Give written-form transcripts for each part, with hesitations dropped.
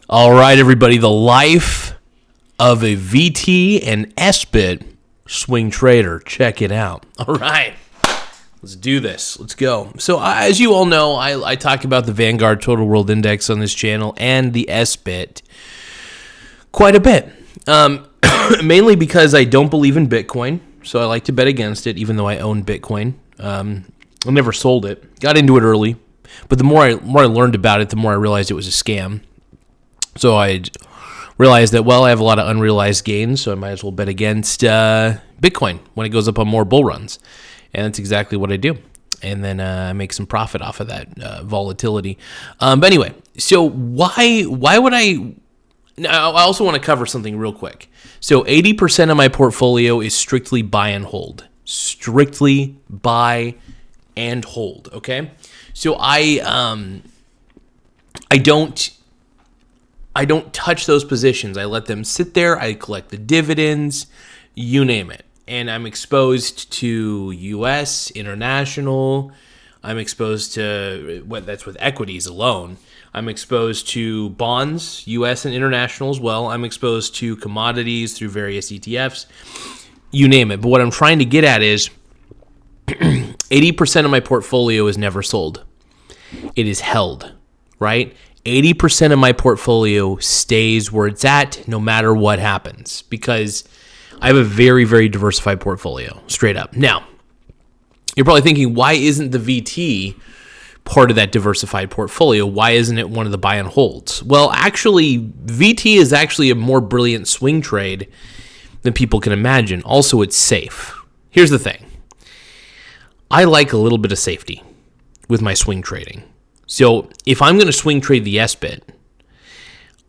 All right, everybody, the life of a VT and SBIT swing trader. Check it out. All right, let's do this. Let's go. So as you all know, I talk about the Vanguard Total World Index on this channel and the SBIT quite a bit, mainly because I don't believe in Bitcoin, so I like to bet against it, even though I own Bitcoin. I never sold it. Got into it early, but the more I learned about it, the more I realized it was a scam. So I realized that, well, I have a lot of unrealized gains, so I might as well bet against Bitcoin when it goes up on more bull runs. And that's exactly what I do. And then I make some profit off of that volatility. But anyway, so why would I... Now, I also want to cover something real quick. So 80% of my portfolio is strictly buy and hold. Strictly buy and hold, okay? So I don't touch those positions. I let them sit there. I collect the dividends, you name it. And I'm exposed to U.S., international. I'm exposed to, that's with equities alone. I'm exposed to bonds, U.S. and international as well. I'm exposed to commodities through various ETFs, you name it. But what I'm trying to get at is 80% of my portfolio is never sold. It is held, right? 80% of my portfolio stays where it's at no matter what happens because I have a very, very diversified portfolio, straight up. Now, you're probably thinking, why isn't the VT part of that diversified portfolio? Why isn't it one of the buy and holds? Well, actually, VT is actually a more brilliant swing trade than people can imagine. Also, it's safe. Here's the thing. I like a little bit of safety with my swing trading. So if I'm going to swing trade the SBIT,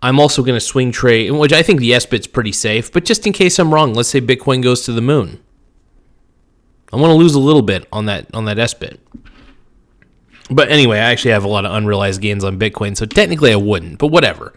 I'm also going to swing trade, which I think the SBIT's pretty safe, but just in case I'm wrong, let's say Bitcoin goes to the moon. I want to lose a little bit on that SBIT. But anyway, I actually have a lot of unrealized gains on Bitcoin, so technically I wouldn't, but whatever.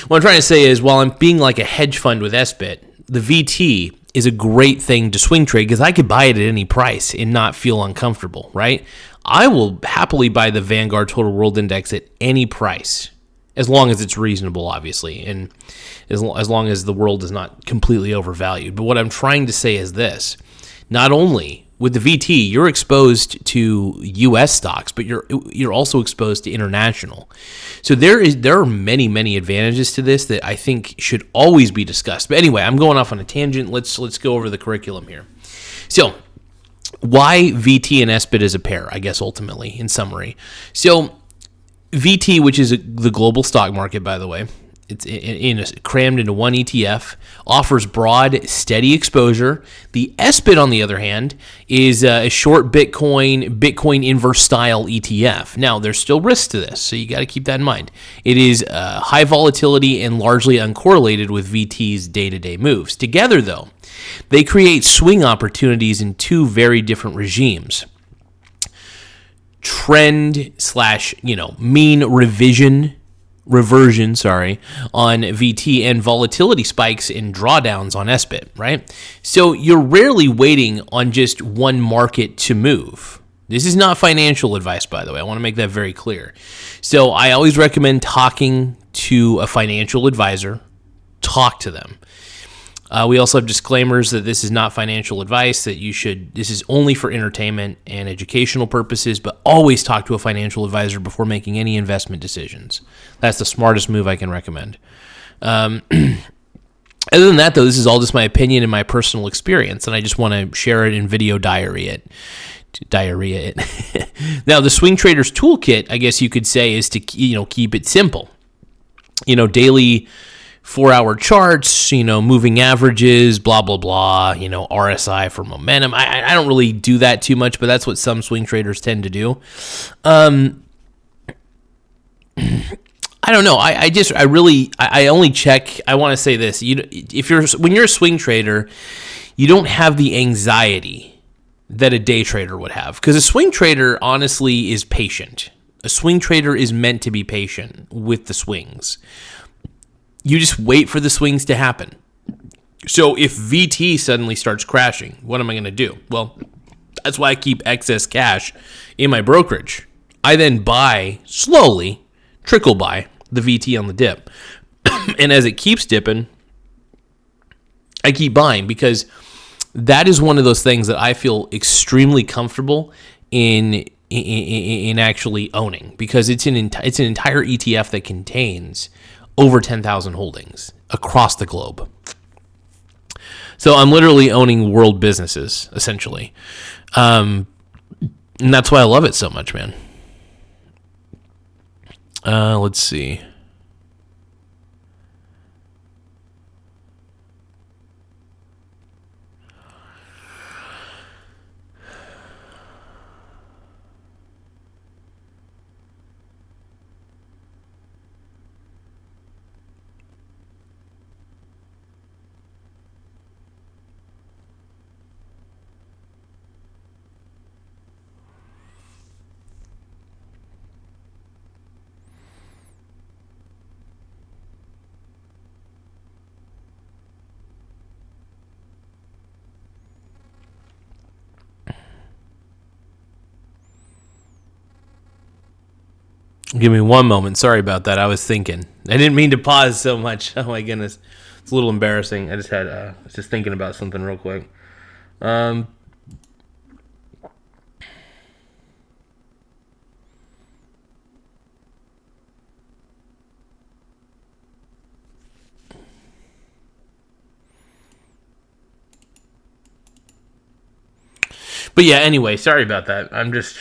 What I'm trying to say is, while I'm being like a hedge fund with SBIT, the VT is a great thing to swing trade because I could buy it at any price and not feel uncomfortable, right? I will happily buy the Vanguard Total World Index at any price, as long as it's reasonable, obviously, and as long as the world is not completely overvalued. But what I'm trying to say is this. Not only with the VT, you're exposed to U.S. stocks, but you're also exposed to international. So there are many, many advantages to this that I think should always be discussed. But anyway, I'm going off on a tangent. Let's go over the curriculum here. So why VT and SBIT as a pair, I guess, ultimately, in summary. So VT, which is the global stock market, by the way, it's crammed into one ETF, offers broad, steady exposure. The SBIT, on the other hand, is a short Bitcoin inverse style ETF. Now, there's still risks to this, so you got to keep that in mind. It is high volatility and largely uncorrelated with VT's day-to-day moves. Together, though, they create swing opportunities in two very different regimes. Trend / mean reversion on VT, and volatility spikes and drawdowns on SBIT, right? So you're rarely waiting on just one market to move. This is not financial advice, by the way. I want to make that very clear. So I always recommend talking to a financial advisor. Talk to them. We also have disclaimers that this is not financial advice, this is only for entertainment and educational purposes, but always talk to a financial advisor before making any investment decisions. That's the smartest move I can recommend. Other than that, though, this is all just my opinion and my personal experience, and I just want to share it in video diarrhea it. Now, the Swing Trader's Toolkit, I guess you could say, is to keep it simple. Daily 4-hour charts, moving averages, blah, blah, blah, RSI for momentum. I don't really do that too much, but that's what some swing traders tend to do. I don't know. I only check. I want to say this. When you're a swing trader, you don't have the anxiety that a day trader would have, because a swing trader honestly is patient. A swing trader is meant to be patient with the swings. You just wait for the swings to happen. So if VT suddenly starts crashing, what am I going to do? Well, that's why I keep excess cash in my brokerage. I then buy slowly, trickle buy the VT on the dip. And as it keeps dipping, I keep buying because that is one of those things that I feel extremely comfortable in actually owning, because it's an entire ETF that contains over 10,000 holdings across the globe. So I'm literally owning world businesses, essentially. And that's why I love it so much, man. Let's see. Give me one moment. Sorry about that. I was thinking. I didn't mean to pause so much. Oh my goodness. It's a little embarrassing. I was just thinking about something real quick. But yeah, anyway, sorry about that. I'm just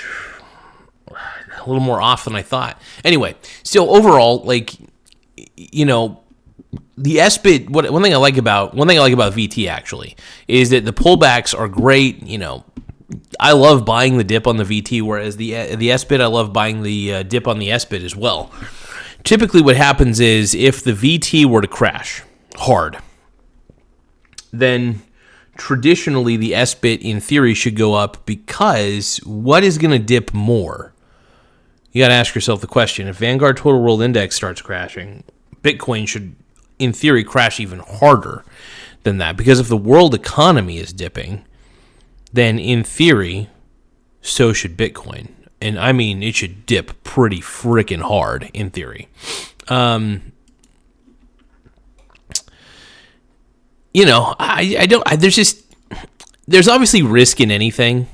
a little more off than I thought. Anyway, still overall, like, you know, the SBIT. One thing I like about VT actually is that the pullbacks are great. You know, I love buying the dip on the VT, whereas the SBIT, I love buying the dip on the SBIT as well. Typically, what happens is if the VT were to crash hard, then traditionally the SBIT in theory should go up, because what is going to dip more? You got to ask yourself the question. If Vanguard Total World Index starts crashing, Bitcoin should, in theory, crash even harder than that. Because if the world economy is dipping, then in theory, so should Bitcoin. And I mean, it should dip pretty freaking hard in theory. You know, there's obviously risk in anything.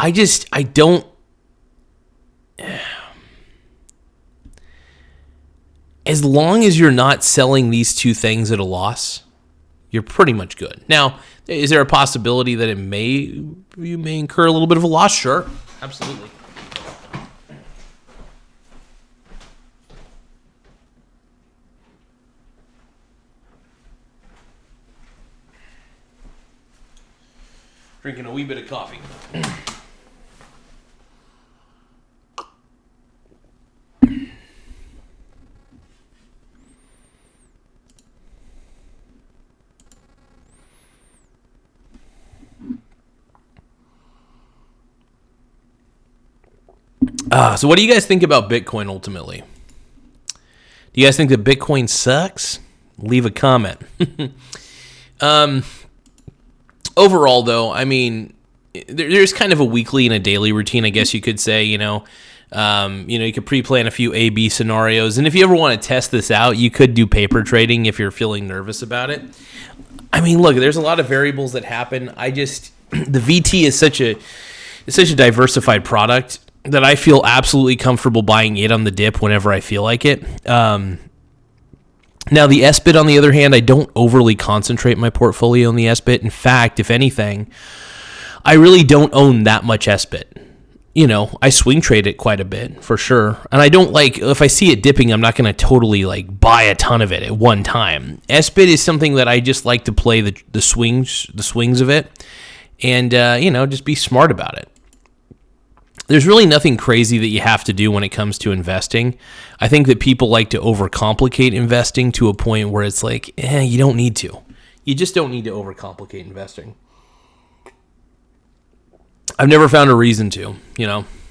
I don't. As long as you're not selling these two things at a loss, you're pretty much good. Now, is there a possibility that you may incur a little bit of a loss? Sure, absolutely. Drinking a wee bit of coffee. So what do you guys think about Bitcoin ultimately? Do you guys think that Bitcoin sucks? Leave a comment. Overall, though, I mean, there's kind of a weekly and a daily routine, I guess you could say. You could pre-plan a few A/B scenarios, and if you ever want to test this out, you could do paper trading if you're feeling nervous about it. I mean, look, there's a lot of variables that happen. The VT is such a diversified product that I feel absolutely comfortable buying it on the dip whenever I feel like it. Now, the SBIT, on the other hand, I don't overly concentrate my portfolio on the SBIT. In fact, if anything, I really don't own that much SBIT. You know, I swing trade it quite a bit, for sure. And I don't if I see it dipping, I'm not going to totally, buy a ton of it at one time. SBIT is something that I just like to play the swings of it, and, just be smart about it. There's really nothing crazy that you have to do when it comes to investing. I think that people like to overcomplicate investing to a point where it's you don't need to. You just don't need to overcomplicate investing. I've never found a reason to,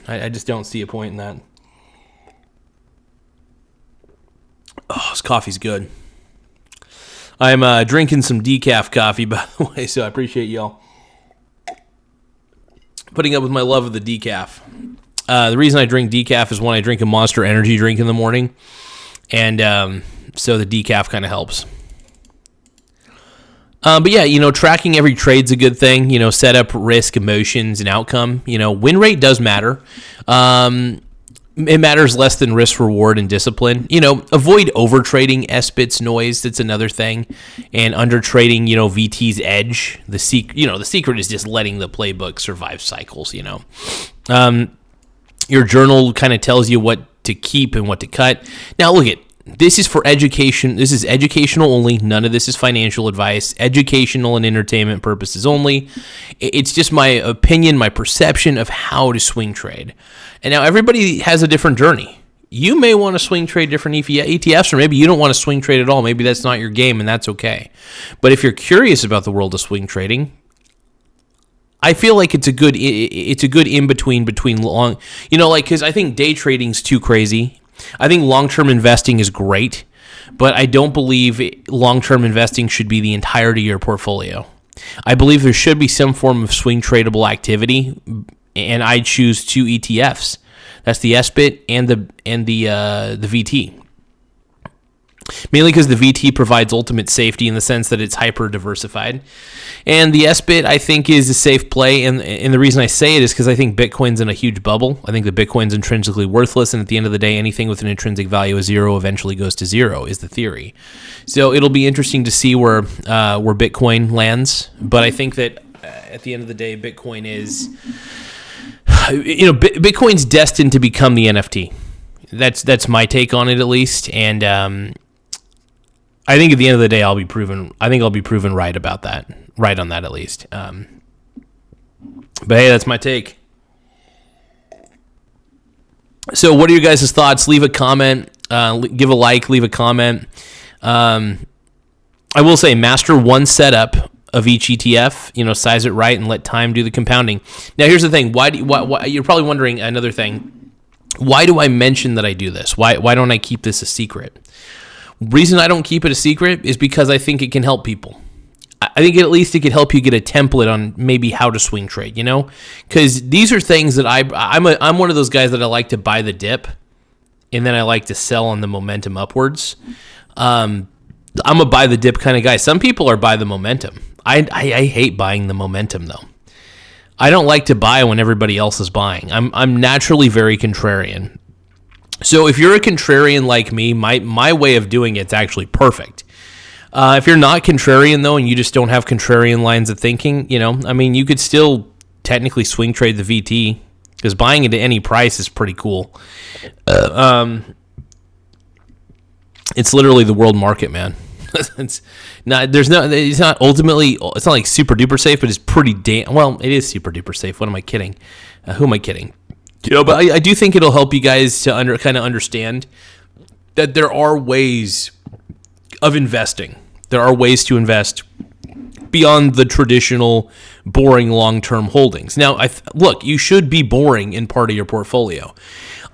I just don't see a point in that. Oh, this coffee's good. I'm drinking some decaf coffee, by the way, so I appreciate y'all putting up with my love of the decaf. The reason I drink decaf is when I drink a Monster Energy drink in the morning, and So the decaf kind of helps. But yeah, tracking every trade's a good thing. Setup, risk, emotions, and outcome. Win rate does matter. It matters less than risk, reward, and discipline. Avoid over trading SBIT's noise. That's another thing. And under trading, VT's edge. The secret is just letting the playbook survive cycles. Your journal kind of tells you what to keep and what to cut. Now, look at. This is for education. This is educational only. None of this is financial advice. Educational and entertainment purposes only. It's just my opinion, my perception of how to swing trade. And now everybody has a different journey. You may want to swing trade different ETFs, or maybe you don't want to swing trade at all. Maybe that's not your game, and that's okay. But if you're curious about the world of swing trading, I feel like it's a good in between long, because I think day trading's too crazy. I think long-term investing is great, but I don't believe long-term investing should be the entirety of your portfolio. I believe there should be some form of swing tradable activity, and I choose 2 ETFs. That's the SBIT and the VT. Mainly because the VT provides ultimate safety in the sense that it's hyper diversified. And the SBIT, I think, is a safe play. And the reason I say it is because I think Bitcoin's in a huge bubble. I think that Bitcoin's intrinsically worthless. And at the end of the day, anything with an intrinsic value of 0 eventually goes to 0 is the theory. So it'll be interesting to see where Bitcoin lands. But I think that at the end of the day, Bitcoin is, Bitcoin's destined to become the NFT. That's my take on it, at least. And, I think at the end of the day, I'll be proven right about that, right on that at least. But hey, that's my take. So, what are your guys' thoughts? Leave a comment, give a like, leave a comment. I will say, master one setup of each ETF. Size it right and let time do the compounding. Now, here's the thing. Why you're probably wondering another thing. Why do I mention that I do this? Why don't I keep this a secret? Reason I don't keep it a secret is because I think it can help people. I think at least it could help you get a template on maybe how to swing trade, because these are things that I'm one of those guys that I like to buy the dip, and then I like to sell on the momentum upwards. I'm a buy the dip kind of guy. Some people are buy the momentum. I hate buying the momentum though. I don't like to buy when everybody else is buying. I'm naturally very contrarian. So if you're a contrarian like me, my way of doing it's actually perfect. If you're not contrarian, though, and you just don't have contrarian lines of thinking, you could still technically swing trade the VT, because buying it at any price is pretty cool. It's literally the world market, man. It's not like super duper safe, but it's pretty it is super duper safe. What am I kidding? Who am I kidding? But I do think it'll help you guys to kind of understand that there are ways of investing. There are ways to invest beyond the traditional boring long-term holdings. Now, look, you should be boring in part of your portfolio.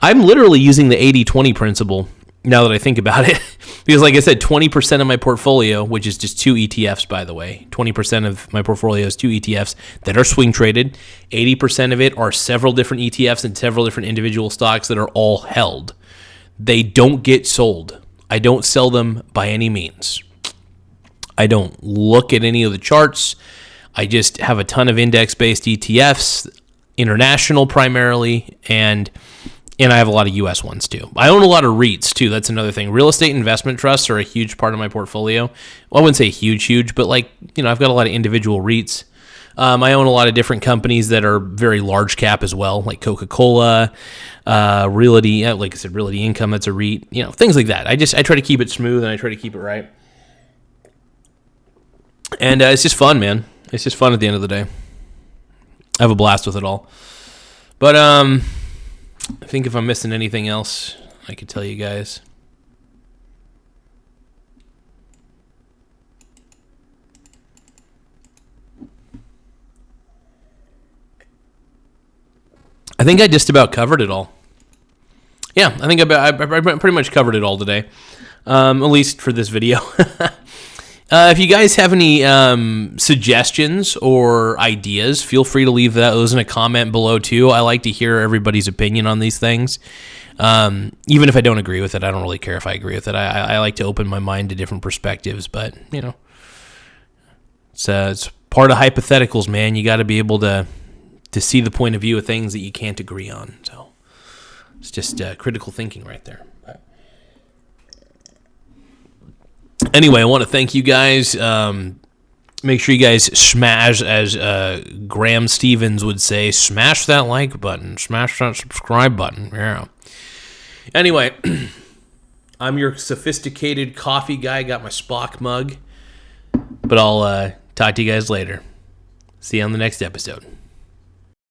I'm literally using the 80-20 principle now that I think about it, because like I said, 20% of my portfolio, which is just 2 ETFs, by the way, 20% of my portfolio is 2 ETFs that are swing traded. 80% of it are several different ETFs and several different individual stocks that are all held. They don't get sold. I don't sell them by any means. I don't look at any of the charts. I just have a ton of index-based ETFs, international primarily, and I have a lot of U.S. ones too. I own a lot of REITs too. That's another thing. Real estate investment trusts are a huge part of my portfolio. Well, I wouldn't say huge, but I've got a lot of individual REITs. I own a lot of different companies that are very large cap as well, like Coca-Cola, Realty, like I said, Realty Income, that's a REIT, things like that. I try to keep it smooth and I try to keep it right. And it's just fun, man. It's just fun at the end of the day. I have a blast with it all. But I think if I'm missing anything else, I could tell you guys. I think I just about covered it all. Yeah, I think I pretty much covered it all today, at least for this video. If you guys have any suggestions or ideas, feel free to leave those in a comment below too. I like to hear everybody's opinion on these things. Even if I don't agree with it, I don't really care if I agree with it. I like to open my mind to different perspectives, but, it's part of hypotheticals, man. You got to be able to see the point of view of things that you can't agree on. So it's just critical thinking right there. Anyway, I want to thank you guys. Make sure you guys smash, as Graham Stevens would say, smash that like button, smash that subscribe button. Yeah. Anyway, I'm your sophisticated coffee guy. Got my Spock mug. But I'll talk to you guys later. See you on the next episode.